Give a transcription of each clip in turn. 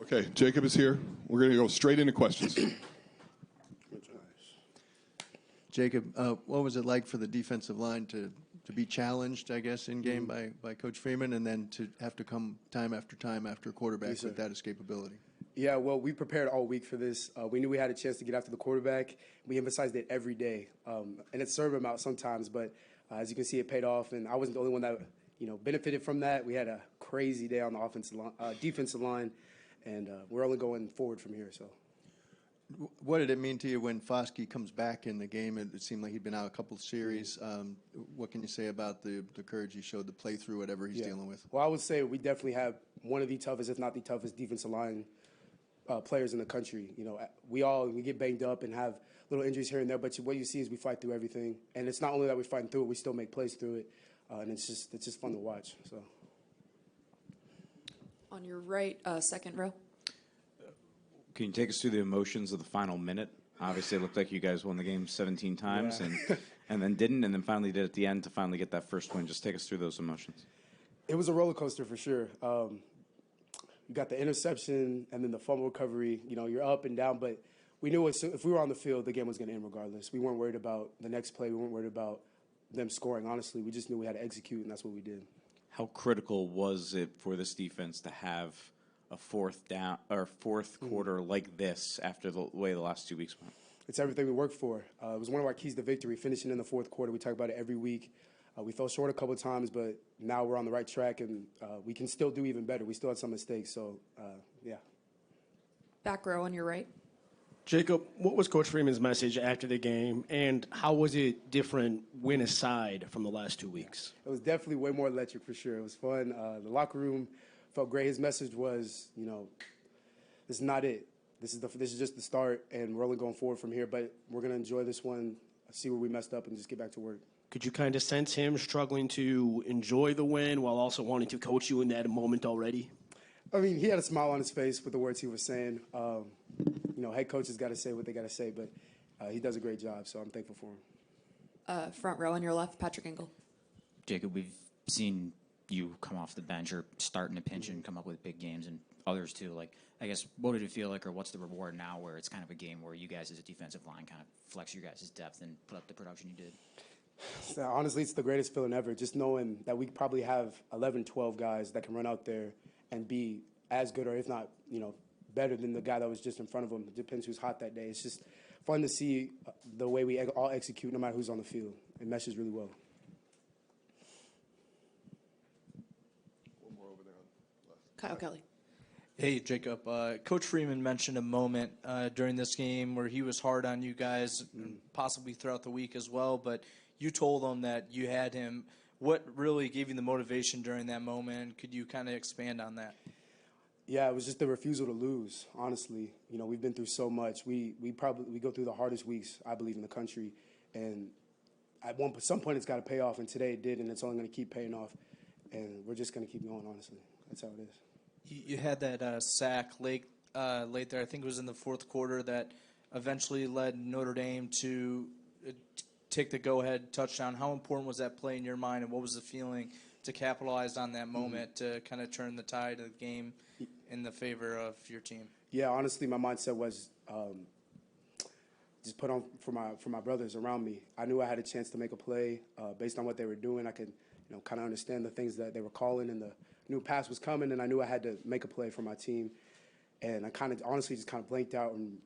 Okay, Jacob is here. We're going to go straight into questions. Jacob, what was it like for the defensive line to be challenged, I guess, in game by Coach Freeman, and then to have to come time after quarterback with that escapability? Yeah, well, we prepared all week for this. We knew we had a chance to get after the quarterback. We emphasized it every day, and it served him out sometimes. But as you can see, it paid off, and I wasn't the only one that benefited from that. We had a crazy day on the defensive line, and we're only going forward from here. So, what did it mean to you when Foskey comes back in the game? It seemed like he'd been out a couple of series. What can you say about the courage he showed to play through whatever he's dealing with? Well, I would say we definitely have one of the toughest, if not the toughest, defensive line players in the country. We get banged up and have little injuries here and there, but what you see is we fight through everything, and it's not only that we fight through it, we still make plays through it, and it's just fun to watch. So, on your right, second row. Can you take us through the emotions of the final minute? Obviously, it looked like you guys won the game 17 times and then didn't, and then finally did at the end to finally get that first win. Just take us through those emotions. It was a roller coaster for sure. You got the interception and then the fumble recovery. You're up and down, but we knew if we were on the field, the game was going to end regardless. We weren't worried about the next play. We weren't worried about them scoring, honestly. We just knew we had to execute, and that's what we did. How critical was it for this defense to have a fourth quarter like this after the way the last 2 weeks went? It's everything we worked for. It was one of our keys to victory, finishing in the fourth quarter. We talk about it every week. We fell short a couple of times, but now we're on the right track, and we can still do even better. We still had some mistakes, so, yeah. Back row on your right. Jacob, what was Coach Freeman's message after the game, and how was it different win aside from the last 2 weeks? It was definitely way more electric for sure. It was fun. The locker room felt great. His message was, this is not it. This is just the start, and we're only going forward from here, but we're going to enjoy this one, see where we messed up, and just get back to work. Could you kind of sense him struggling to enjoy the win while also wanting to coach you in that moment already? I mean, he had a smile on his face with the words he was saying. Head coaches got to say what they got to say, but he does a great job, so I'm thankful for him. Front row on your left, Patrick Engel. Jacob, we've seen you come off the bench or start in a pinch and come up with big games, and others too. I guess, what did it feel like, or what's the reward now where it's kind of a game where you guys as a defensive line kind of flex your guys' depth and put up the production you did? Honestly, it's the greatest feeling ever, just knowing that we probably have 11, 12 guys that can run out there and be as good or if not, better than the guy that was just in front of him. It depends who's hot that day. It's just fun to see the way we all execute no matter who's on the field. It meshes really well. One more over there on left. Kyle Kelly. Hey, Jacob. Coach Freeman mentioned a moment during this game where he was hard on you guys, and possibly throughout the week as well, but you told him that you had him. What really gave you the motivation during that moment? Could you kind of expand on that? Yeah, it was just the refusal to lose, honestly. We've been through so much. We go through the hardest weeks, I believe, in the country. And at some point it's got to pay off, and today it did, and it's only going to keep paying off. And we're just going to keep going, honestly. That's how it is. You had that sack late there, I think it was in the fourth quarter, that eventually led Notre Dame to take the go-ahead touchdown. How important was that play in your mind, and what was the feeling to capitalize on that moment to kind of turn the tide of the game in the favor of your team? Yeah, honestly, my mindset was just put on for my brothers around me. I knew I had a chance to make a play based on what they were doing. I could kind of understand the things that they were calling, and the new pass was coming, and I knew I had to make a play for my team. And I honestly just blanked out and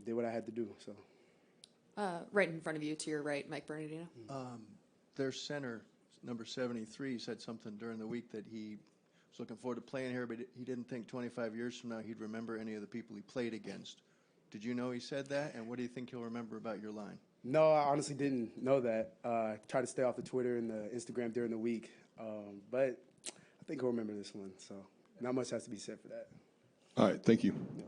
did what I had to do. So. Right in front of you, to your right, Mike Bernardino. Their center, number 73, said something during the week that he was looking forward to playing here, but he didn't think 25 years from now he'd remember any of the people he played against. Did you know he said that, and what do you think he'll remember about your line? No, I honestly didn't know that. I try to stay off the Twitter and the Instagram during the week, but I think he'll remember this one, so not much has to be said for that. All right, thank you. Yeah.